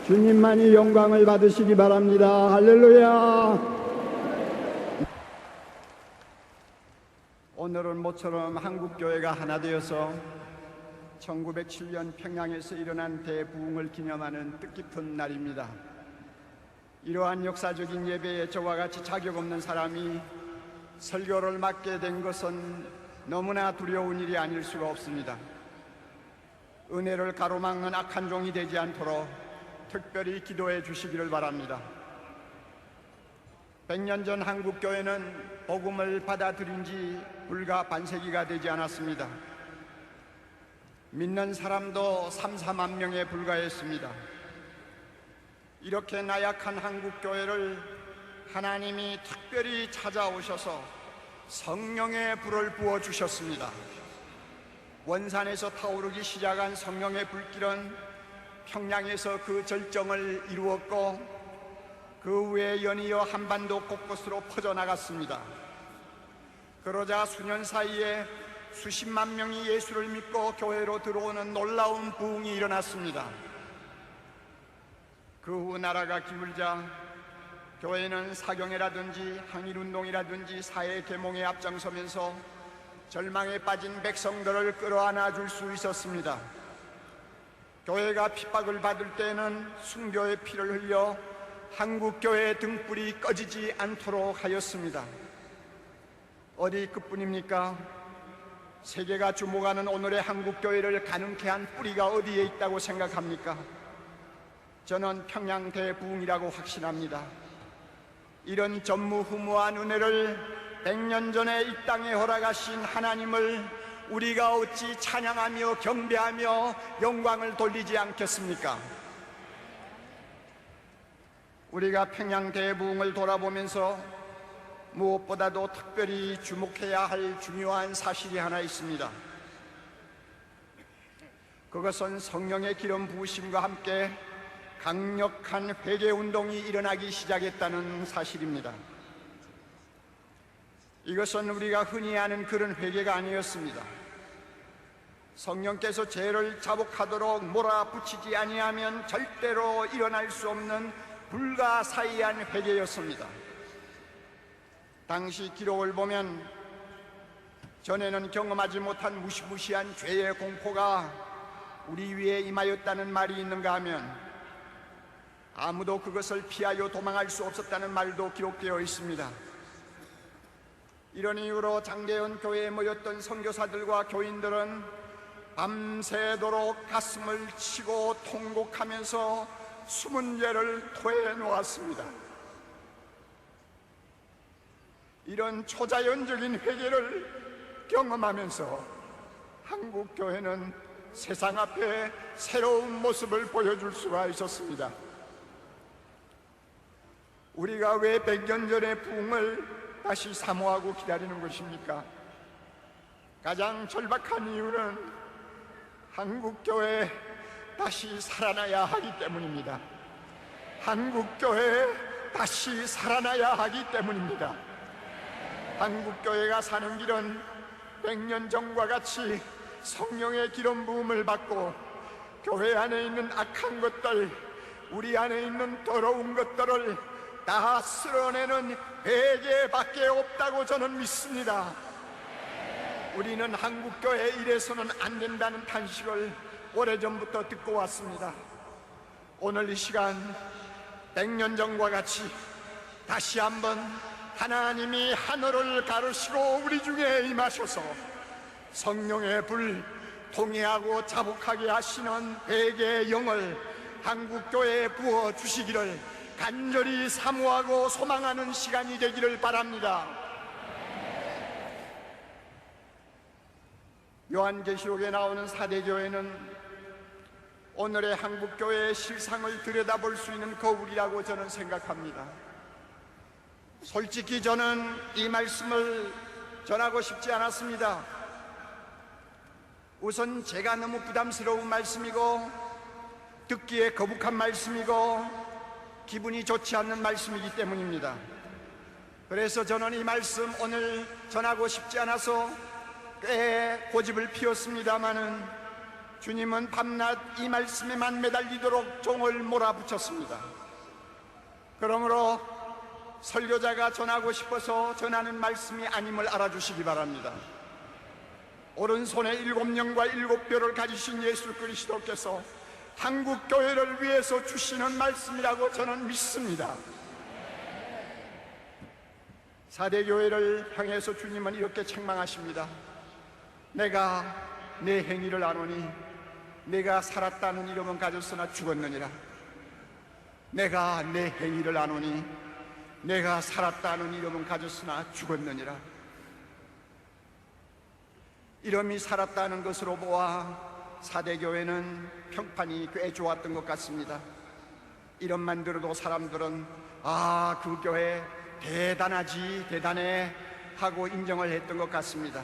주님만이 영광을 받으시기 바랍니다. 할렐루야. 오늘은 모처럼 한국교회가 하나 되어서 1907년 평양에서 일어난 대부흥을 기념하는 뜻깊은 날입니다. 이러한 역사적인 예배에 저와 같이 자격 없는 사람이 설교를 맡게 된 것은 너무나 두려운 일이 아닐 수가 없습니다. 은혜를 가로막는 악한 종이 되지 않도록 특별히 기도해 주시기를 바랍니다. 100년 전 한국교회는 복음을 받아들인 지 불과 반세기가 되지 않았습니다. 믿는 사람도 3, 4만 명에 불과했습니다. 이렇게 나약한 한국교회를 하나님이 특별히 찾아오셔서 성령의 불을 부어주셨습니다. 원산에서 타오르기 시작한 성령의 불길은 평양에서 그 절정을 이루었고 그 후에 연이어 한반도 곳곳으로 퍼져나갔습니다. 그러자 수년 사이에 수십만 명이 예수를 믿고 교회로 들어오는 놀라운 부흥이 일어났습니다. 그 후 나라가 기울자 교회는 사경회라든지 항일운동이라든지 사회 계몽에 앞장서면서 절망에 빠진 백성들을 끌어안아 줄 수 있었습니다. 교회가 핍박을 받을 때에는 순교의 피를 흘려 한국교회의 등불이 꺼지지 않도록 하였습니다. 어디 그뿐입니까? 세계가 주목하는 오늘의 한국교회를 가능케 한 뿌리가 어디에 있다고 생각합니까? 저는 평양 대부흥이라고 확신합니다. 이런 전무후무한 은혜를 100년 전에 이 땅에 허락하신 하나님을 우리가 어찌 찬양하며 경배하며 영광을 돌리지 않겠습니까? 우리가 평양 대부흥을 돌아보면서 무엇보다도 특별히 주목해야 할 중요한 사실이 하나 있습니다. 그것은 성령의 기름 부으심과 함께 강력한 회개운동이 일어나기 시작했다는 사실입니다. 이것은 우리가 흔히 아는 그런 회개가 아니었습니다. 성령께서 죄를 자복하도록 몰아붙이지 아니하면 절대로 일어날 수 없는 불가사의한 회개였습니다. 당시 기록을 보면 전에는 경험하지 못한 무시무시한 죄의 공포가 우리 위에 임하였다는 말이 있는가 하면 아무도 그것을 피하여 도망할 수 없었다는 말도 기록되어 있습니다. 이런 이유로 장대현 교회에 모였던 선교사들과 교인들은 밤새도록 가슴을 치고 통곡하면서 숨은 죄를 토해 놓았습니다. 이런 초자연적인 회개를 경험하면서 한국교회는 세상 앞에 새로운 모습을 보여줄 수가 있었습니다. 우리가 왜 100년 전의 부흥을 다시 사모하고 기다리는 것입니까? 가장 절박한 이유는 한국교회 다시 살아나야 하기 때문입니다. 한국교회 다시 살아나야 하기 때문입니다. 한국교회가 사는 길은 100년 전과 같이 성령의 기름 부음을 받고 교회 안에 있는 악한 것들, 우리 안에 있는 더러운 것들을 다 쓸어내는 회개밖에 없다고 저는 믿습니다. 우리는 한국교회 이래서는 안 된다는 탄식을 오래전부터 듣고 왔습니다. 오늘 이 시간 100년 전과 같이 다시 한번 하나님이 하늘을 가르시고 우리 중에 임하셔서 성령의 불, 통회하고 자복하게 하시는 회개의 영을 한국교회에 부어주시기를 간절히 사모하고 소망하는 시간이 되기를 바랍니다. 요한계시록에 나오는 사대교회는 오늘의 한국교회의 실상을 들여다볼 수 있는 거울이라고 저는 생각합니다. 솔직히 저는 이 말씀을 전하고 싶지 않았습니다. 우선 제가 너무 부담스러운 말씀이고 듣기에 거북한 말씀이고 기분이 좋지 않는 말씀이기 때문입니다. 그래서 저는 이 말씀 오늘 전하고 싶지 않아서 꽤 고집을 피웠습니다마는 주님은 밤낮 이 말씀에만 매달리도록 종을 몰아붙였습니다. 그러므로 설교자가 전하고 싶어서 전하는 말씀이 아님을 알아주시기 바랍니다. 오른손에 7영과 7뼈를 가지신 예수 그리스도께서 한국 교회를 위해서 주시는 말씀이라고 저는 믿습니다. 4대 교회를 향해서 주님은 이렇게 책망하십니다. 내가 내 행위를 아노니 내가 살았다는 이름은 가졌으나 죽었느니라. 내가 내 행위를 아노니 내가 살았다는 이름은 가졌으나 죽었느니라. 이름이 살았다는 것으로 보아 4대 교회는 평판이 꽤 좋았던 것 같습니다. 이름만 들어도 사람들은 아, 그 교회 대단하지, 대단해 하고 인정을 했던 것 같습니다.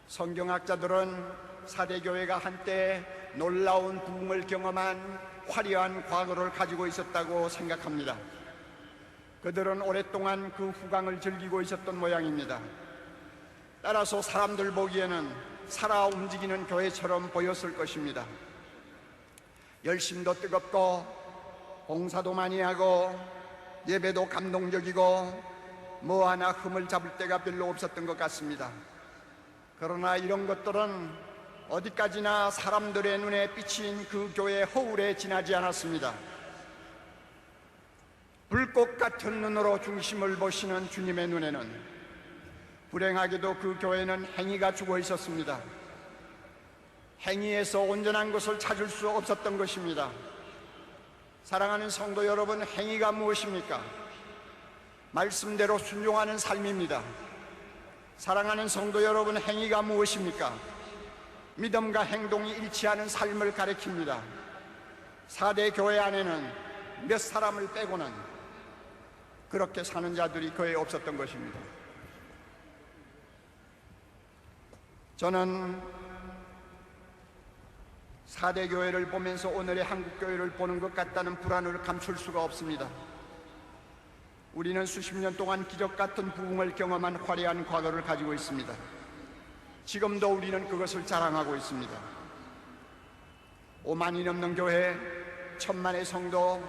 성경학자들은 4대 교회가 한때 놀라운 부흥을 경험한 화려한 과거를 가지고 있었다고 생각합니다. 그들은 오랫동안 그 후광을 즐기고 있었던 모양입니다. 따라서 사람들 보기에는 살아 움직이는 교회처럼 보였을 것입니다. 열심도 뜨겁고 봉사도 많이 하고 예배도 감동적이고 뭐 하나 흠을 잡을 데가 별로 없었던 것 같습니다. 그러나 이런 것들은 어디까지나 사람들의 눈에 비친 그 교회의 허울에 지나지 않았습니다. 불꽃 같은 눈으로 중심을 보시는 주님의 눈에는 불행하게도 그 교회는 행위가 죽어 있었습니다. 행위에서 온전한 것을 찾을 수 없었던 것입니다. 사랑하는 성도 여러분, 행위가 무엇입니까? 말씀대로 순종하는 삶입니다. 사랑하는 성도 여러분, 행위가 무엇입니까? 믿음과 행동이 일치하는 삶을 가리킵니다. 4대 교회 안에는 몇 사람을 빼고는 그렇게 사는 자들이 거의 없었던 것입니다. 저는 4대 교회를 보면서 오늘의 한국 교회를 보는 것 같다는 불안을 감출 수가 없습니다. 우리는 수십 년 동안 기적 같은 부흥을 경험한 화려한 과거를 가지고 있습니다. 지금도 우리는 그것을 자랑하고 있습니다. 5만이 넘는 교회, 1000만의 성도,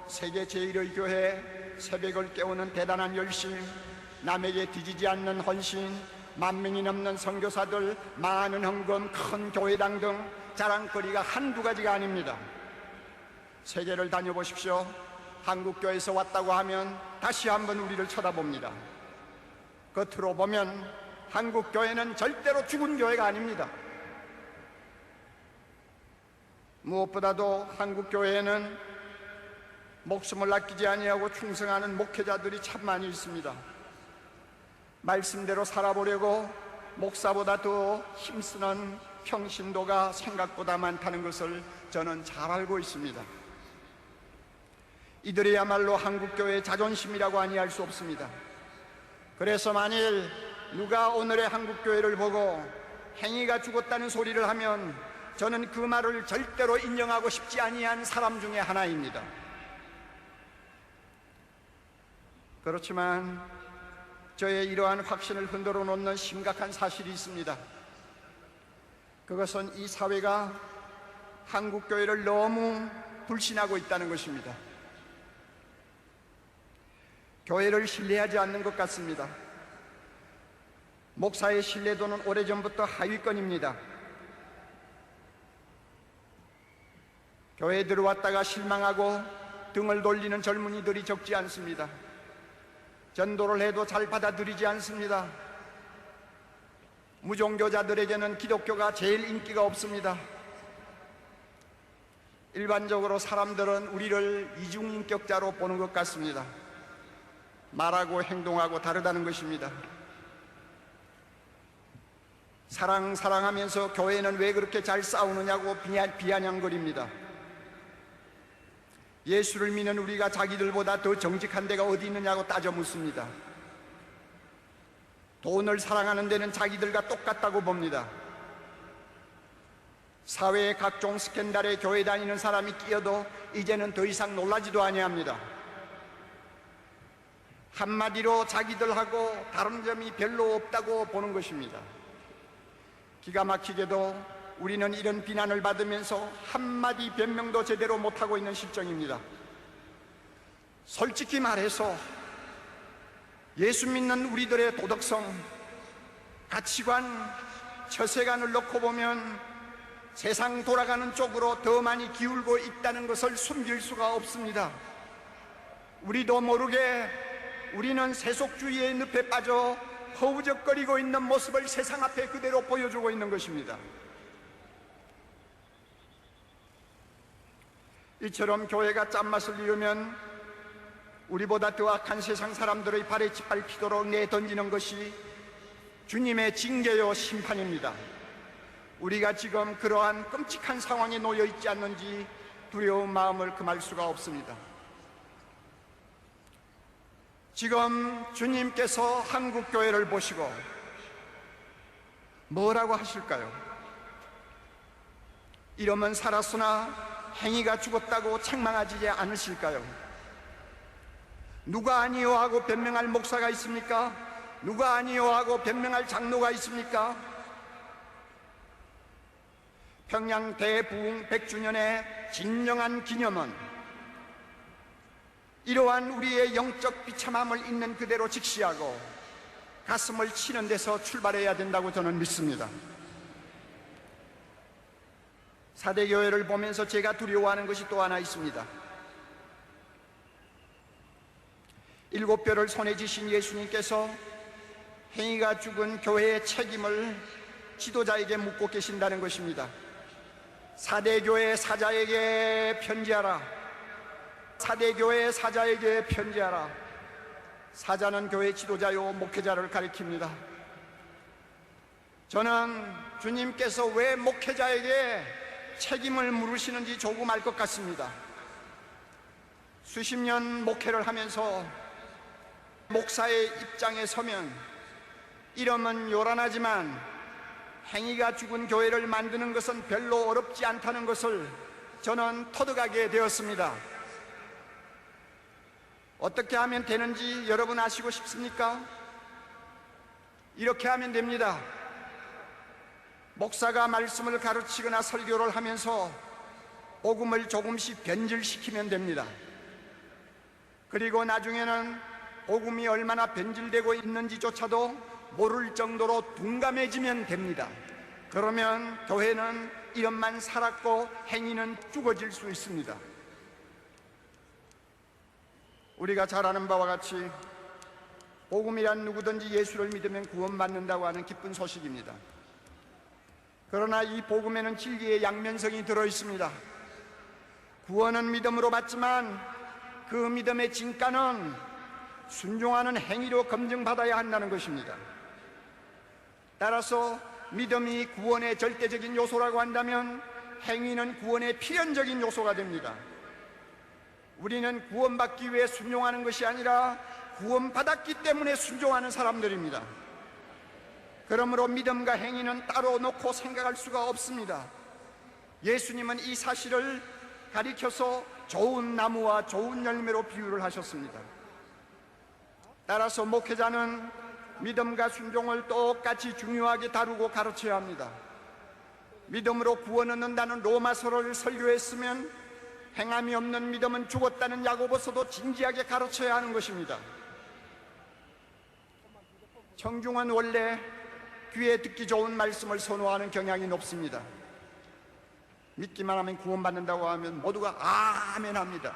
세계 제1의 교회, 새벽을 깨우는 대단한 열심, 남에게 뒤지지 않는 헌신, 10,000명이 넘는 선교사들, 많은 헌금, 큰 교회당 등 자랑거리가 한두 가지가 아닙니다. 세계를 다녀보십시오. 한국교회에서 왔다고 하면 다시 한번 우리를 쳐다봅니다. 겉으로 보면 한국교회는 절대로 죽은 교회가 아닙니다. 무엇보다도 한국교회에는 목숨을 아끼지 아니하고 충성하는 목회자들이 참 많이 있습니다. 말씀대로 살아보려고 목사보다 더 힘쓰는 평신도가 생각보다 많다는 것을 저는 잘 알고 있습니다. 이들이야말로 한국교회의 자존심이라고 아니할 수 없습니다. 그래서 만일 누가 오늘의 한국교회를 보고 행위가 죽었다는 소리를 하면 저는 그 말을 절대로 인정하고 싶지 아니한 사람 중에 하나입니다. 그렇지만 저의 이러한 확신을 흔들어 놓는 심각한 사실이 있습니다. 그것은 이 사회가 한국교회를 너무 불신하고 있다는 것입니다. 교회를 신뢰하지 않는 것 같습니다. 목사의 신뢰도는 오래전부터 하위권입니다. 교회에 들어왔다가 실망하고 등을 돌리는 젊은이들이 적지 않습니다. 전도를 해도 잘 받아들이지 않습니다. 무종교자들에게는 기독교가 제일 인기가 없습니다. 일반적으로 사람들은 우리를 이중인격자로 보는 것 같습니다. 말하고 행동하고 다르다는 것입니다. 사랑하면서 교회는 왜 그렇게 잘 싸우느냐고 비아냥거립니다. 예수를 믿는 우리가 자기들보다 더 정직한 데가 어디 있느냐고 따져 묻습니다. 돈을 사랑하는 데는 자기들과 똑같다고 봅니다. 사회의 각종 스캔들에 교회 다니는 사람이 끼어도 이제는 더 이상 놀라지도 아니합니다. 한마디로 자기들하고 다른 점이 별로 없다고 보는 것입니다. 기가 막히게도 우리는 이런 비난을 받으면서 한마디 변명도 제대로 못하고 있는 실정입니다. 솔직히 말해서 예수 믿는 우리들의 도덕성, 가치관, 처세관을 놓고 보면 세상 돌아가는 쪽으로 더 많이 기울고 있다는 것을 숨길 수가 없습니다. 우리도 모르게 우리는 세속주의의 늪에 빠져 허우적거리고 있는 모습을 세상 앞에 그대로 보여주고 있는 것입니다. 이처럼 교회가 짠맛을 잃으면 우리보다 더 악한 세상 사람들의 발에 짓밟히도록 내던지는 것이 주님의 징계요 심판입니다. 우리가 지금 그러한 끔찍한 상황에 놓여 있지 않는지 두려운 마음을 금할 수가 없습니다. 지금 주님께서 한국교회를 보시고 뭐라고 하실까요? 이러면 살았으나 행위가 죽었다고 책망하지 않으실까요? 누가 아니요 하고 변명할 목사가 있습니까? 누가 아니요 하고 변명할 장로가 있습니까? 평양 대부흥 100주년의 진정한 기념은 이러한 우리의 영적 비참함을 있는 그대로 직시하고 가슴을 치는 데서 출발해야 된다고 저는 믿습니다. 사대교회를 보면서 제가 두려워하는 것이 또 하나 있습니다. 7뼈를 손에 쥐신 예수님께서 행위가 죽은 교회의 책임을 지도자에게 묻고 계신다는 것입니다. 사대교회 사자에게 편지하라. 사대교회 사자에게 편지하라. 사자는 교회 지도자요 목회자를 가리킵니다. 저는 주님께서 왜 목회자에게 책임을 물으시는지 조금 알 것 같습니다. 수십 년 목회를 하면서 목사의 입장에 서면 이러면 요란하지만 행위가 죽은 교회를 만드는 것은 별로 어렵지 않다는 것을 저는 터득하게 되었습니다. 어떻게 하면 되는지 여러분 아시고 싶습니까? 이렇게 하면 됩니다. 목사가 말씀을 가르치거나 설교를 하면서 복음을 조금씩 변질시키면 됩니다. 그리고 나중에는 복음이 얼마나 변질되고 있는지조차도 모를 정도로 둔감해지면 됩니다. 그러면 교회는 이름만 살았고 행위는 죽어질 수 있습니다. 우리가 잘 아는 바와 같이 복음이란 누구든지 예수를 믿으면 구원받는다고 하는 기쁜 소식입니다. 그러나 이 복음에는 진리의 양면성이 들어있습니다. 구원은 믿음으로 받지만 그 믿음의 진가는 순종하는 행위로 검증받아야 한다는 것입니다. 따라서 믿음이 구원의 절대적인 요소라고 한다면 행위는 구원의 필연적인 요소가 됩니다. 우리는 구원받기 위해 순종하는 것이 아니라 구원받았기 때문에 순종하는 사람들입니다. 그러므로 믿음과 행위는 따로 놓고 생각할 수가 없습니다. 예수님은 이 사실을 가리켜서 좋은 나무와 좋은 열매로 비유를 하셨습니다. 따라서 목회자는 믿음과 순종을 똑같이 중요하게 다루고 가르쳐야 합니다. 믿음으로 구원 얻는다는 로마서를 설교했으면 행함이 없는 믿음은 죽었다는 야고보서도 진지하게 가르쳐야 하는 것입니다. 청중은 원래 귀에 듣기 좋은 말씀을 선호하는 경향이 높습니다. 믿기만 하면 구원받는다고 하면 모두가 아멘 합니다.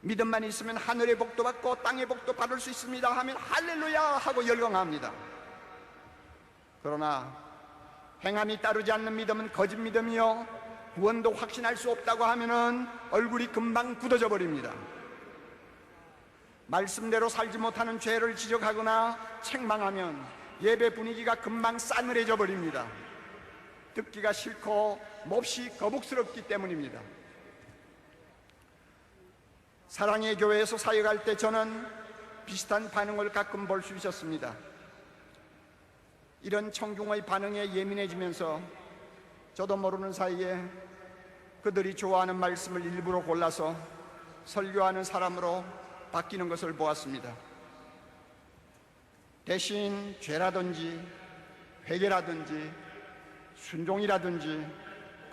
믿음만 있으면 하늘의 복도 받고 땅의 복도 받을 수 있습니다 하면 할렐루야 하고 열광합니다. 그러나 행함이 따르지 않는 믿음은 거짓 믿음이요 구원도 확신할 수 없다고 하면은 얼굴이 금방 굳어져 버립니다. 말씀대로 살지 못하는 죄를 지적하거나 책망하면 예배 분위기가 금방 싸늘해져 버립니다. 듣기가 싫고 몹시 거북스럽기 때문입니다. 사랑의 교회에서 사역할 때 저는 비슷한 반응을 가끔 볼 수 있었습니다. 이런 청중의 반응에 예민해지면서 저도 모르는 사이에 그들이 좋아하는 말씀을 일부러 골라서 설교하는 사람으로 바뀌는 것을 보았습니다. 대신 죄라든지 회개라든지 순종이라든지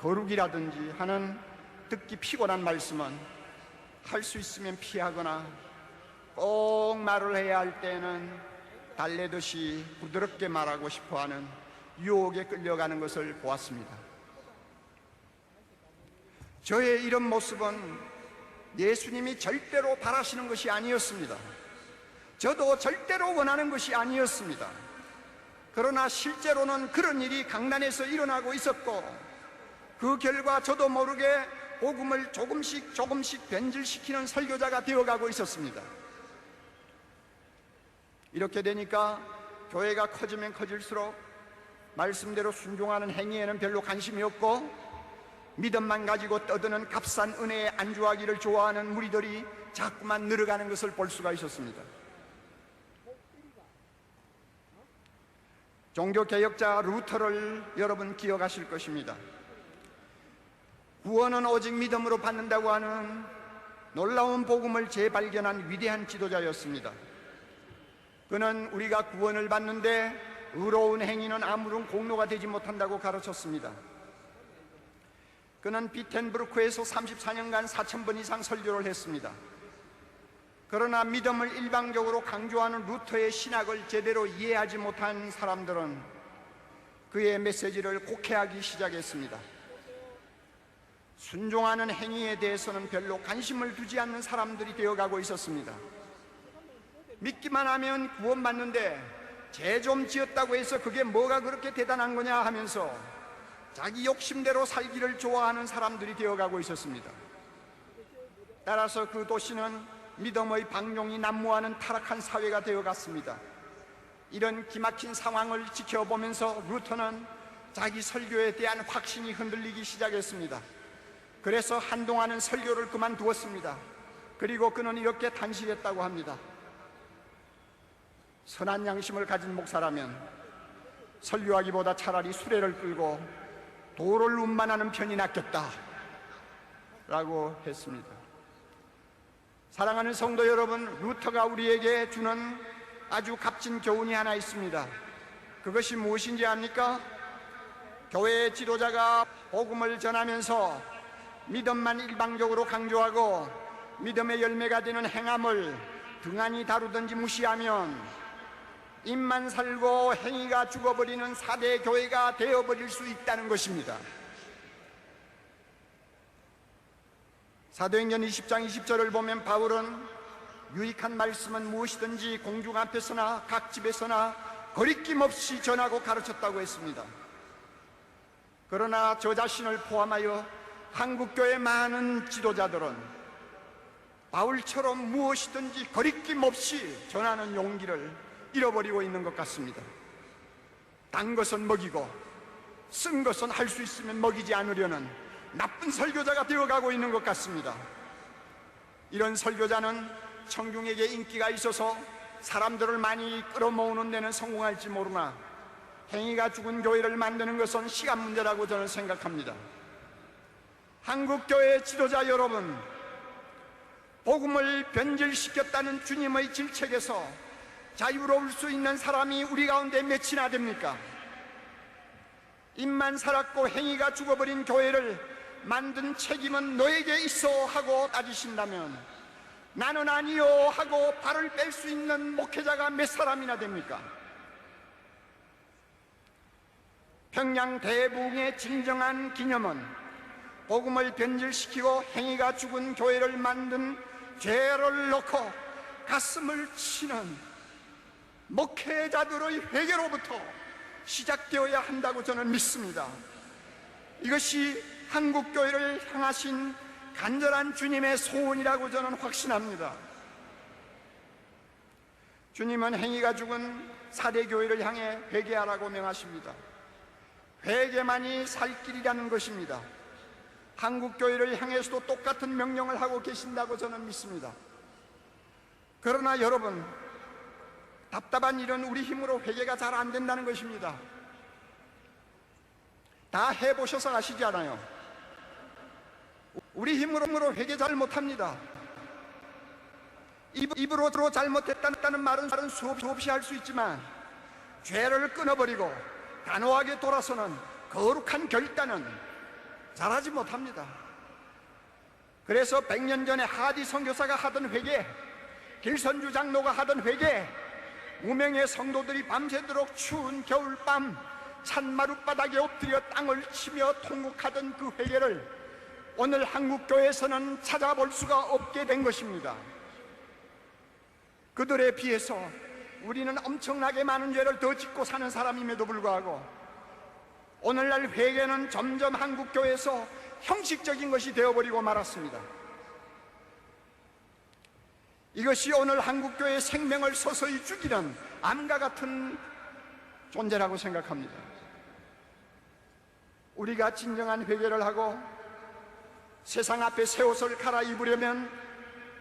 거룩이라든지 하는 듣기 피곤한 말씀은 할 수 있으면 피하거나 꼭 말을 해야 할 때는 달래듯이 부드럽게 말하고 싶어하는 유혹에 끌려가는 것을 보았습니다. 저의 이런 모습은 예수님이 절대로 바라시는 것이 아니었습니다. 저도 절대로 원하는 것이 아니었습니다. 그러나 실제로는 그런 일이 강단에서 일어나고 있었고, 그 결과 저도 모르게 복음을 조금씩 변질시키는 설교자가 되어가고 있었습니다. 이렇게 되니까 교회가 커지면 커질수록 말씀대로 순종하는 행위에는 별로 관심이 없고, 믿음만 가지고 떠드는 값싼 은혜에 안주하기를 좋아하는 무리들이 자꾸만 늘어가는 것을 볼 수가 있었습니다. 종교개혁자 루터를 여러분 기억하실 것입니다. 구원은 오직 믿음으로 받는다고 하는 놀라운 복음을 재발견한 위대한 지도자였습니다. 그는 우리가 구원을 받는데 의로운 행위는 아무런 공로가 되지 못한다고 가르쳤습니다. 그는 비텐부르크에서 34년간 4,000번 이상 설교를 했습니다. 그러나 믿음을 일방적으로 강조하는 루터의 신학을 제대로 이해하지 못한 사람들은 그의 메시지를 곡해하기 시작했습니다. 순종하는 행위에 대해서는 별로 관심을 두지 않는 사람들이 되어가고 있었습니다. 믿기만 하면 구원받는데 죄 좀 지었다고 해서 그게 뭐가 그렇게 대단한 거냐 하면서 자기 욕심대로 살기를 좋아하는 사람들이 되어가고 있었습니다. 따라서 그 도시는 믿음의 방종이 난무하는 타락한 사회가 되어갔습니다. 이런 기막힌 상황을 지켜보면서 루터는 자기 설교에 대한 확신이 흔들리기 시작했습니다. 그래서 한동안은 설교를 그만두었습니다. 그리고 그는 이렇게 단식했다고 합니다. 선한 양심을 가진 목사라면 설교하기보다 차라리 수레를 끌고 도를 운반하는 편이 낫겠다 라고 했습니다. 사랑하는 성도 여러분, 루터가 우리에게 주는 아주 값진 교훈이 하나 있습니다. 그것이 무엇인지 압니까? 교회의 지도자가 복음을 전하면서 믿음만 일방적으로 강조하고 믿음의 열매가 되는 행함을 등한히 다루든지 무시하면 입만 살고 행위가 죽어버리는 4대 교회가 되어버릴 수 있다는 것입니다. 사도행전 20장 20절을 보면 바울은 유익한 말씀은 무엇이든지 공중 앞에서나 각 집에서나 거리낌 없이 전하고 가르쳤다고 했습니다. 그러나 저 자신을 포함하여 한국교회 많은 지도자들은 바울처럼 무엇이든지 거리낌 없이 전하는 용기를 잃어버리고 있는 것 같습니다. 단 것은 먹이고 쓴 것은 할 수 있으면 먹이지 않으려는 나쁜 설교자가 되어가고 있는 것 같습니다. 이런 설교자는 청중에게 인기가 있어서 사람들을 많이 끌어모으는 데는 성공할지 모르나 행위가 죽은 교회를 만드는 것은 시간 문제라고 저는 생각합니다. 한국교회 지도자 여러분, 복음을 변질시켰다는 주님의 질책에서 자유로울 수 있는 사람이 우리 가운데 몇이나 됩니까? 입만 살았고 행위가 죽어버린 교회를 만든 책임은 너에게 있어 하고 따지신다면 나는 아니요 하고 발을 뺄 수 있는 목회자가 몇 사람이나 됩니까? 평양 대부흥의 진정한 기념은 복음을 변질시키고 행위가 죽은 교회를 만든 죄를 놓고 가슴을 치는 목회자들의 회개로부터 시작되어야 한다고 저는 믿습니다. 이것이 한국교회를 향하신 간절한 주님의 소원이라고 저는 확신합니다. 주님은 행위가 죽은 4대 교회를 향해 회개하라고 명하십니다. 회개만이 살 길이라는 것입니다. 한국교회를 향해서도 똑같은 명령을 하고 계신다고 저는 믿습니다. 그러나 여러분, 답답한 일은 우리 힘으로 회개가 잘 안 된다는 것입니다. 다 해보셔서 아시지 않아요? 우리 힘으로 회개 잘 못합니다. 입으로 잘못했다는 말은 수없이 할 수 있지만 죄를 끊어버리고 단호하게 돌아서는 거룩한 결단은 잘하지 못합니다. 그래서 100년 전에 하디 선교사가 하던 회개, 길선주 장로가 하던 회개, 무명의 성도들이 밤새도록 추운 겨울밤 찬마룻바닥에 엎드려 땅을 치며 통곡하던 그 회개를 오늘 한국교회에서는 찾아볼 수가 없게 된 것입니다. 그들에 비해서 우리는 엄청나게 많은 죄를 더 짓고 사는 사람임에도 불구하고 오늘날 회개는 점점 한국교회에서 형식적인 것이 되어버리고 말았습니다. 이것이 오늘 한국교회의 생명을 서서히 죽이는 암과 같은 존재라고 생각합니다. 우리가 진정한 회개를 하고 세상 앞에 새 옷을 갈아입으려면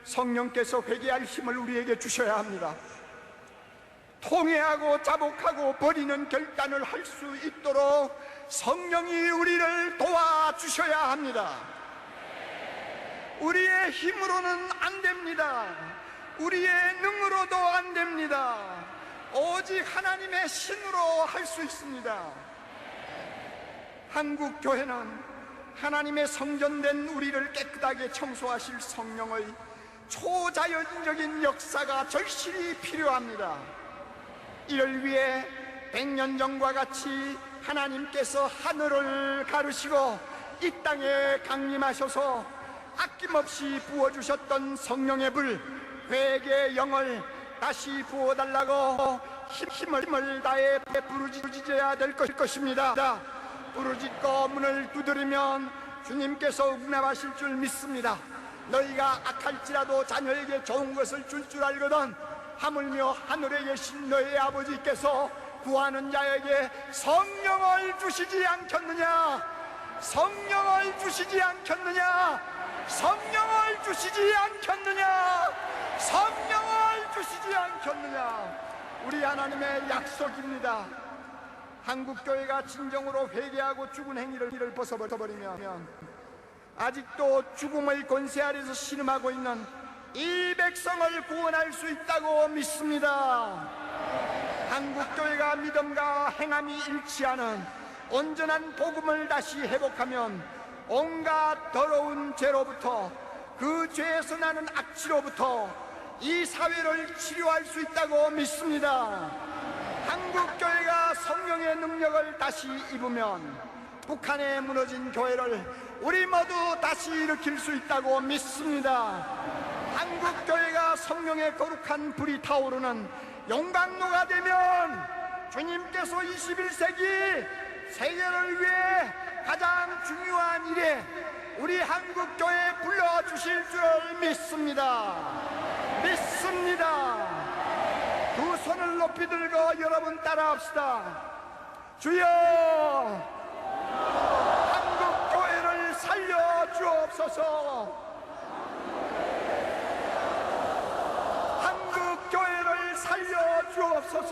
성령께서 회개할 힘을 우리에게 주셔야 합니다. 통회하고 자복하고 버리는 결단을 할 수 있도록 성령이 우리를 도와주셔야 합니다. 우리의 힘으로는 안 됩니다. 우리의 능으로도 안 됩니다. 오직 하나님의 신으로 할 수 있습니다. 한국교회는 하나님의 성전된 우리를 깨끗하게 청소하실 성령의 초자연적인 역사가 절실히 필요합니다. 이를 위해 100년 전과 같이 하나님께서 하늘을 가르시고 이 땅에 강림하셔서 아낌없이 부어주셨던 성령의 불, 회개의 영을 다시 부어달라고 힘을 다해 부르짖어야 될 것입니다. 부르짖고 문을 두드리면 주님께서 응답하실 줄 믿습니다. 너희가 악할지라도 자녀에게 좋은 것을 줄 줄 알거든 하물며 하늘에 계신 너희 아버지께서 구하는 자에게 성령을 주시지 않겠느냐? 성령을 주시지 않겠느냐? 성령을 주시지 않겠느냐? 성령을 주시지 않겠느냐? 우리 하나님의 약속입니다. 한국교회가 진정으로 회개하고 죽은 행위를 벗어버리면 아직도 죽음의 권세 아래서 신음하고 있는 이 백성을 구원할 수 있다고 믿습니다. 한국교회가 믿음과 행함이 일치하는 온전한 복음을 다시 회복하면 온갖 더러운 죄로부터, 그 죄에서 나는 악취로부터 이 사회를 치료할 수 있다고 믿습니다. 한국교회가 성령의 능력을 다시 입으면 북한에 무너진 교회를 우리 모두 다시 일으킬 수 있다고 믿습니다. 한국교회가 성령의 거룩한 불이 타오르는 용광로가 되면 주님께서 21세기 세계를 위해 가장 중요한 일에 우리 한국교회에 불러주실 줄 믿습니다. 믿습니다. 두 손을 높이 들고 여러분 따라합시다. 주여, 한국교회를 살려주옵소서. 한국교회를 살려주옵소서.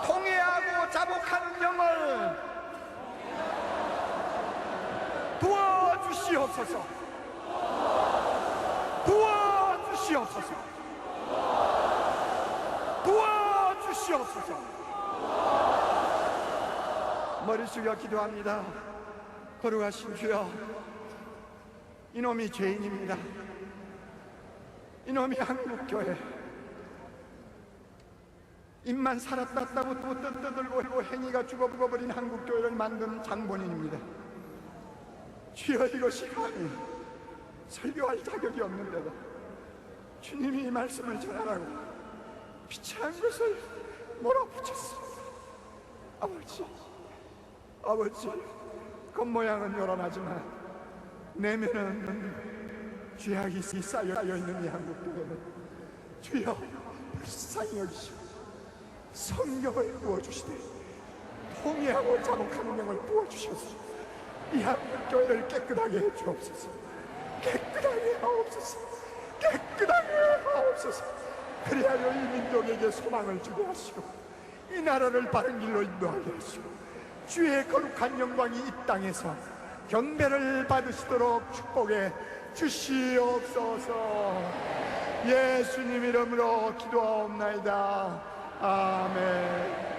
통회하고 자복하는 영을 도와주시옵소서. 도와주시옵소서. 도와주시옵소서. 머리 숙여 기도합니다. 거룩하신 주여, 이놈이 죄인입니다. 이놈이 한국교회 입만 살았다고 떠들고 행위가 죽어버린 한국교회를 만든 장본인입니다. 주여, 이것이 감히 설교할 자격이 없는데도 주님이 이 말씀을 전하라고 비참한 것을 몰아붙였습니다. 아버지, 겉모양은 요란하지만 내면은 죄악이 쌓여있는 이 한국교회는 주여 불쌍히 여기시고 성령을 부어주시되 통회하고 자복하는 영을 부어주셔서 이 한국교회를 깨끗하게 해주옵소서. 깨끗하게 하옵소서. 깨끗하게 하옵소서. 그리하여 이 민족에게 소망을 주게 하시고 이 나라를 바른 길로 인도하게 하시고 주의 거룩한 영광이 이 땅에서 경배를 받으시도록 축복해 주시옵소서. 예수님 이름으로 기도하옵나이다. 아멘.